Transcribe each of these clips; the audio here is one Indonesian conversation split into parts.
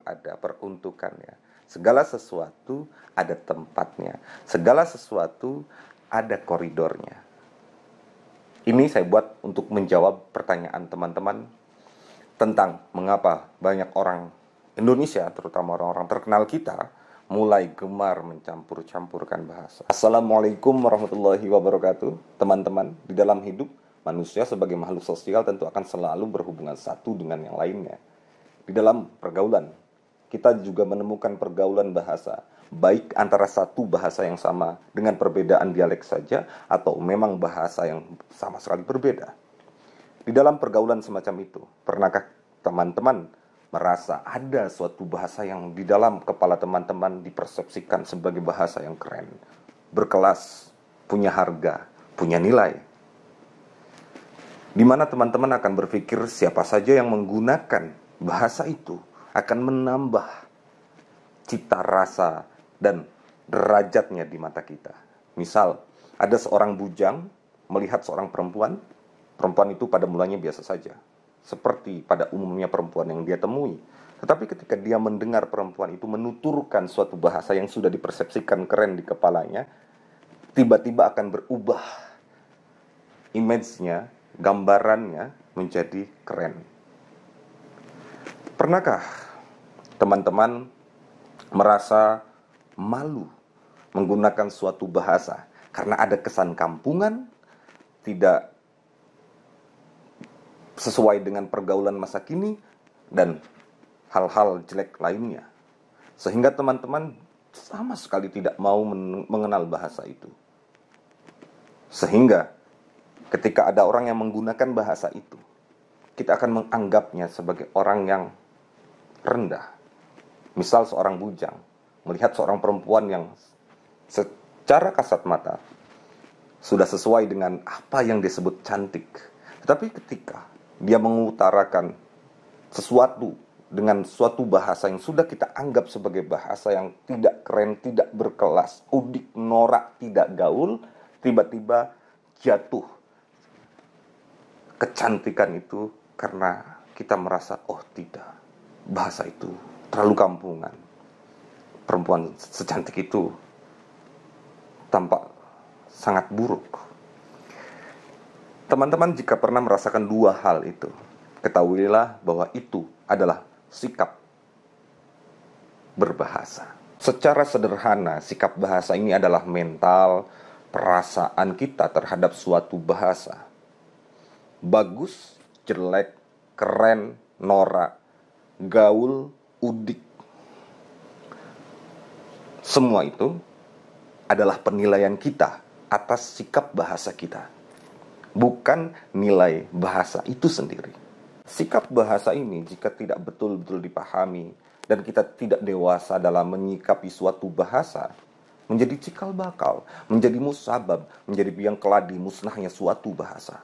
ada peruntukannya. Segala sesuatu ada tempatnya. Segala sesuatu ada koridornya. Ini saya buat untuk menjawab pertanyaan teman-teman tentang mengapa banyak orang Indonesia, terutama orang-orang terkenal kita, mulai gemar mencampur-campurkan bahasa. Assalamualaikum warahmatullahi wabarakatuh. Teman-teman, di dalam hidup, manusia sebagai makhluk sosial tentu akan selalu berhubungan satu dengan yang lainnya. Di dalam pergaulan, kita juga menemukan pergaulan bahasa, baik antara satu bahasa yang sama dengan perbedaan dialek saja, atau memang bahasa yang sama sekali berbeda. Di dalam pergaulan semacam itu, pernahkah teman-teman merasa ada suatu bahasa yang di dalam kepala teman-teman dipersepsikan sebagai bahasa yang keren, berkelas, punya harga, punya nilai? Di mana teman-teman akan berpikir siapa saja yang menggunakan bahasa itu akan menambah cita rasa dan derajatnya di mata kita. Misal, ada seorang bujang melihat seorang perempuan itu pada mulanya biasa saja, seperti pada umumnya perempuan yang dia temui. Tetapi ketika dia mendengar perempuan itu menuturkan suatu bahasa yang sudah dipersepsikan keren di kepalanya, tiba-tiba akan berubah image-nya, gambarannya menjadi keren. Pernahkah teman-teman merasa malu menggunakan suatu bahasa karena ada kesan kampungan, tidak sesuai dengan pergaulan masa kini, dan hal-hal jelek lainnya, sehingga teman-teman sama sekali tidak mau mengenal bahasa itu? Sehingga ketika ada orang yang menggunakan bahasa itu, kita akan menganggapnya sebagai orang yang rendah. Misal seorang bujang melihat seorang perempuan yang secara kasat mata sudah sesuai dengan apa yang disebut cantik, tetapi ketika dia mengutarakan sesuatu dengan suatu bahasa yang sudah kita anggap sebagai bahasa yang tidak keren, tidak berkelas, udik, norak, tidak gaul, tiba-tiba jatuh kecantikan itu karena kita merasa, oh tidak, bahasa itu terlalu kampungan. Perempuan secantik itu tampak sangat buruk. Teman-teman, jika pernah merasakan dua hal itu, ketahuilah bahwa itu adalah sikap berbahasa. Secara sederhana, sikap bahasa ini adalah mental, perasaan kita terhadap suatu bahasa. Bagus, jelek, keren, norak, gaul, udik. Semua itu adalah penilaian kita atas sikap bahasa kita, bukan nilai bahasa itu sendiri. Sikap bahasa ini jika tidak betul-betul dipahami dan kita tidak dewasa dalam menyikapi suatu bahasa, menjadi cikal bakal, menjadi musabab, menjadi biang keladi musnahnya suatu bahasa.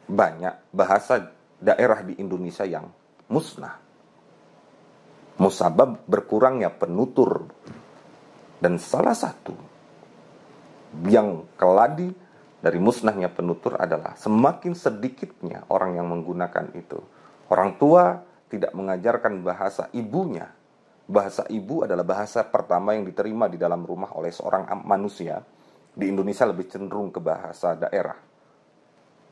Banyak bahasa daerah di Indonesia yang musnah. Musabab berkurangnya penutur. Dan salah satu biang keladi dari musnahnya penutur adalah semakin sedikitnya orang yang menggunakan itu. Orang tua tidak mengajarkan bahasa ibunya. Bahasa ibu adalah bahasa pertama yang diterima di dalam rumah oleh seorang manusia. Di Indonesia lebih cenderung ke bahasa daerah.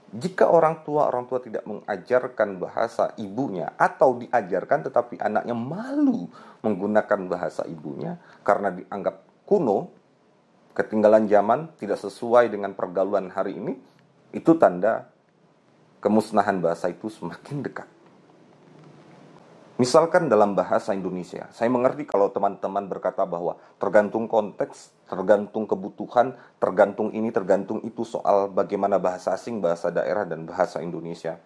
Jika orang tua tidak mengajarkan bahasa ibunya, atau diajarkan tetapi anaknya malu menggunakan bahasa ibunya karena dianggap kuno, ketinggalan zaman, tidak sesuai dengan pergaulan hari ini, itu tanda kemusnahan bahasa itu semakin dekat. Misalkan dalam bahasa Indonesia, saya mengerti kalau teman-teman berkata bahwa tergantung konteks, tergantung kebutuhan, tergantung ini, tergantung itu soal bagaimana bahasa asing, bahasa daerah, dan bahasa Indonesia.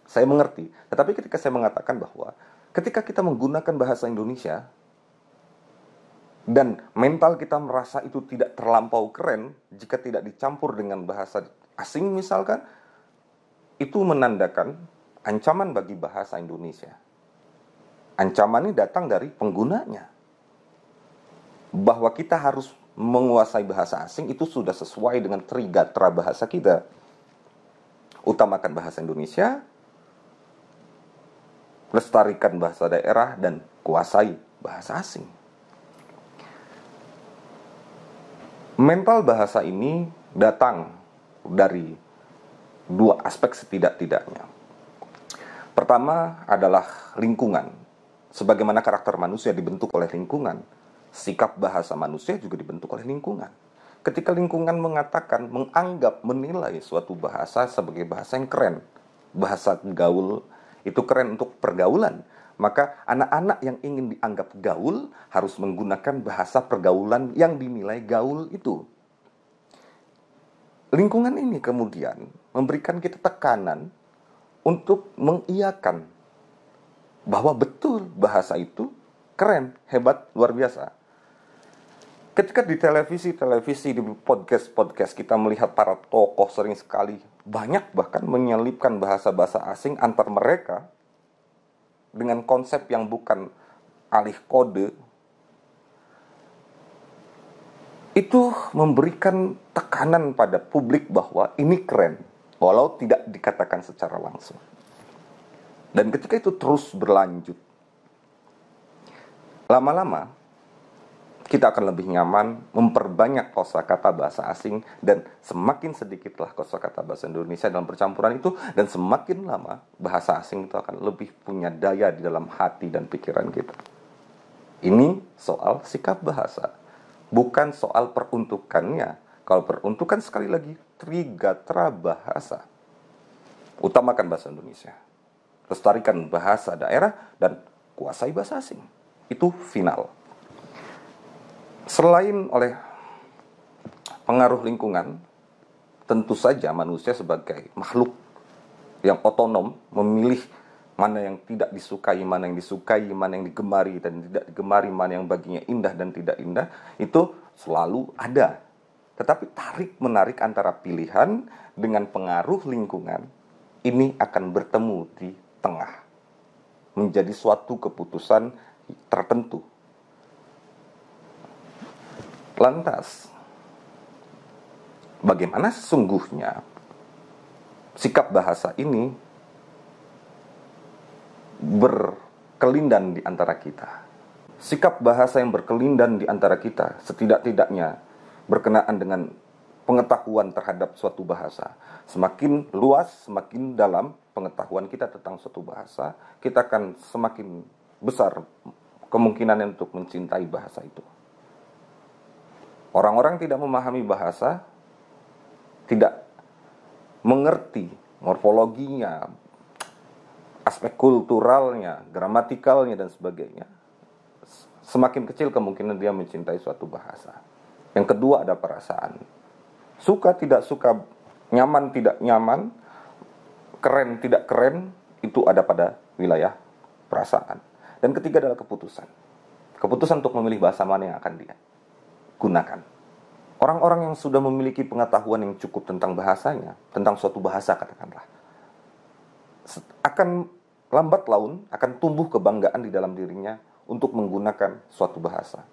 Saya mengerti, tetapi ketika saya mengatakan bahwa ketika kita menggunakan bahasa Indonesia dan mental kita merasa itu tidak terlampau keren jika tidak dicampur dengan bahasa asing misalkan, itu menandakan ancaman bagi bahasa Indonesia. Ancaman ini datang dari penggunanya. Bahwa kita harus menguasai bahasa asing itu sudah sesuai dengan trigatra bahasa kita. Utamakan bahasa Indonesia, lestarikan bahasa daerah, dan kuasai bahasa asing. Mental bahasa ini datang dari dua aspek setidak-tidaknya. Pertama adalah lingkungan. Sebagaimana karakter manusia dibentuk oleh lingkungan, sikap bahasa manusia juga dibentuk oleh lingkungan. Ketika lingkungan mengatakan, menganggap, menilai suatu bahasa sebagai bahasa yang keren, bahasa gaul, itu keren untuk pergaulan, maka anak-anak yang ingin dianggap gaul harus menggunakan bahasa pergaulan yang dinilai gaul itu. Lingkungan ini kemudian memberikan kita tekanan untuk mengiyakan bahwa betul bahasa itu keren, hebat, luar biasa. Ketika di televisi, di podcast kita melihat para tokoh sering sekali, banyak bahkan menyelipkan bahasa-bahasa asing antar mereka dengan konsep yang bukan alih kode, itu memberikan tekanan pada publik bahwa ini keren, walau tidak dikatakan secara langsung. Dan ketika itu terus berlanjut, lama-lama kita akan lebih nyaman memperbanyak kosakata bahasa asing, dan semakin sedikitlah kosakata bahasa Indonesia dalam percampuran itu, dan semakin lama bahasa asing itu akan lebih punya daya di dalam hati dan pikiran kita. Ini soal sikap bahasa, bukan soal peruntukannya. Kalau peruntukan, sekali lagi, trigatra bahasa. Utamakan bahasa Indonesia, lestarikan bahasa daerah, dan kuasai bahasa asing. Itu final. Selain oleh pengaruh lingkungan, tentu saja manusia sebagai makhluk yang otonom memilih mana yang tidak disukai, mana yang disukai, mana yang digemari dan tidak digemari, mana yang baginya indah dan tidak indah, itu selalu ada. Tetapi tarik-menarik antara pilihan dengan pengaruh lingkungan ini akan bertemu di tengah, menjadi suatu keputusan tertentu. Lantas, bagaimana sesungguhnya sikap bahasa ini berkelindan di antara kita? Sikap bahasa yang berkelindan di antara kita setidak-tidaknya berkenaan dengan pengetahuan terhadap suatu bahasa. Semakin luas, semakin dalam pengetahuan kita tentang suatu bahasa, kita akan semakin besar kemungkinan untuk mencintai bahasa itu. Orang-orang tidak memahami bahasa, tidak mengerti morfologinya, aspek kulturalnya, gramatikalnya, dan sebagainya, semakin kecil kemungkinan dia mencintai suatu bahasa. Yang kedua ada perasaan. Suka tidak suka, nyaman tidak nyaman, keren tidak keren, itu ada pada wilayah perasaan. Dan ketiga adalah keputusan. Keputusan untuk memilih bahasa mana yang akan dia gunakan. Orang-orang yang sudah memiliki pengetahuan yang cukup tentang bahasanya, tentang suatu bahasa katakanlah, akan lambat laun akan tumbuh kebanggaan di dalam dirinya untuk menggunakan suatu bahasa.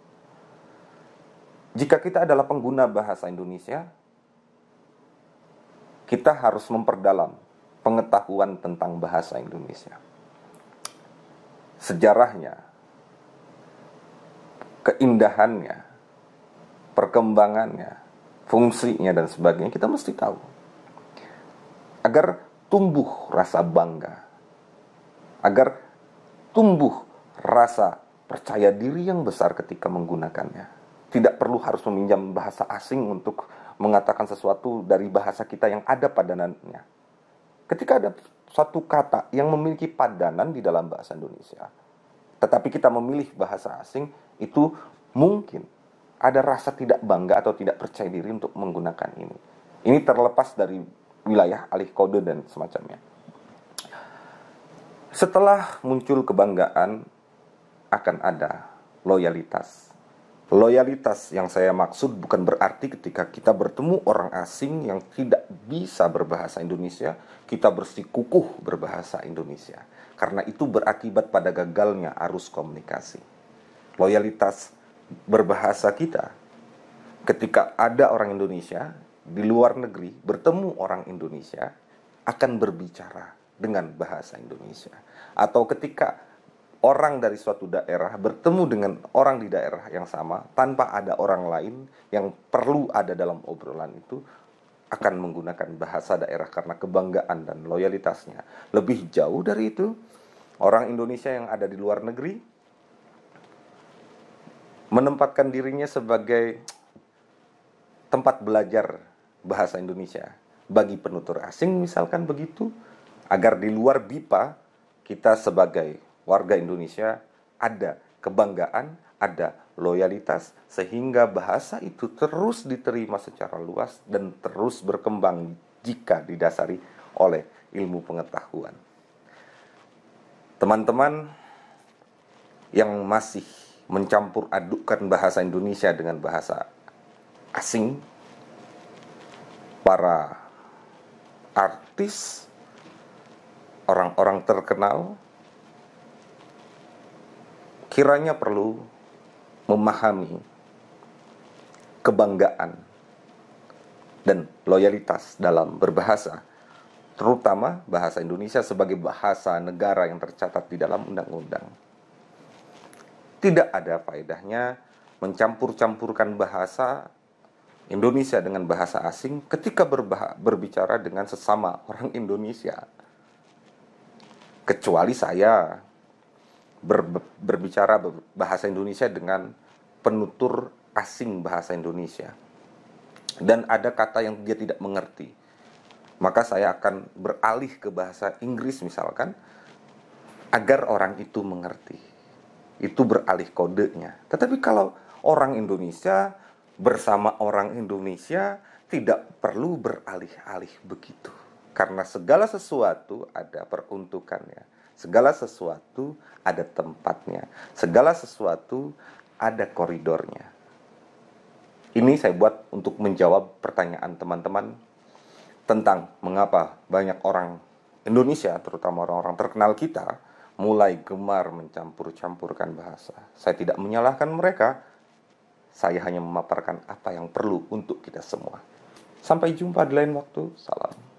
Jika kita adalah pengguna bahasa Indonesia, kita harus memperdalam pengetahuan tentang bahasa Indonesia. Sejarahnya, keindahannya, perkembangannya, fungsinya, dan sebagainya, kita mesti tahu. Agar tumbuh rasa bangga, agar tumbuh rasa percaya diri yang besar ketika menggunakannya. Tidak perlu harus meminjam bahasa asing untuk mengatakan sesuatu dari bahasa kita yang ada padanannya. Ketika ada suatu kata yang memiliki padanan di dalam bahasa Indonesia, tetapi kita memilih bahasa asing, itu mungkin ada rasa tidak bangga atau tidak percaya diri untuk menggunakan ini. Ini terlepas dari wilayah alih kode dan semacamnya. Setelah muncul kebanggaan, akan ada loyalitas. Loyalitas yang saya maksud bukan berarti ketika kita bertemu orang asing yang tidak bisa berbahasa Indonesia, kita bersikukuh berbahasa Indonesia. Karena itu berakibat pada gagalnya arus komunikasi. Loyalitas berbahasa kita, ketika ada orang Indonesia di luar negeri bertemu orang Indonesia, akan berbicara dengan bahasa Indonesia. Atau ketika orang dari suatu daerah bertemu dengan orang di daerah yang sama tanpa ada orang lain yang perlu ada dalam obrolan itu, akan menggunakan bahasa daerah karena kebanggaan dan loyalitasnya. Lebih jauh dari itu, orang Indonesia yang ada di luar negeri menempatkan dirinya sebagai tempat belajar bahasa Indonesia bagi penutur asing, misalkan begitu, agar di luar BIPA kita sebagai warga Indonesia ada kebanggaan, ada loyalitas, sehingga bahasa itu terus diterima secara luas dan terus berkembang jika didasari oleh ilmu pengetahuan. Teman-teman yang masih mencampur adukkan bahasa Indonesia dengan bahasa asing, para artis, orang-orang terkenal, kiranya perlu memahami kebanggaan dan loyalitas dalam berbahasa, terutama bahasa Indonesia sebagai bahasa negara yang tercatat di dalam undang-undang. Tidak ada faedahnya mencampur-campurkan bahasa Indonesia dengan bahasa asing ketika berbicara dengan sesama orang Indonesia. Kecuali saya berbicara bahasa Indonesia dengan penutur asing bahasa Indonesia, dan ada kata yang dia tidak mengerti, maka saya akan beralih ke bahasa Inggris misalkan, agar orang itu mengerti. Itu beralih kodenya. Tetapi kalau orang Indonesia bersama orang Indonesia, tidak perlu beralih-alih begitu. Karena segala sesuatu ada peruntukannya. Segala sesuatu ada tempatnya. Segala sesuatu ada koridornya. Ini saya buat untuk menjawab pertanyaan teman-teman tentang mengapa banyak orang Indonesia, terutama orang-orang terkenal kita, mulai gemar mencampur-campurkan bahasa. Saya tidak menyalahkan mereka. Saya hanya memaparkan apa yang perlu untuk kita semua. Sampai jumpa di lain waktu. Salam.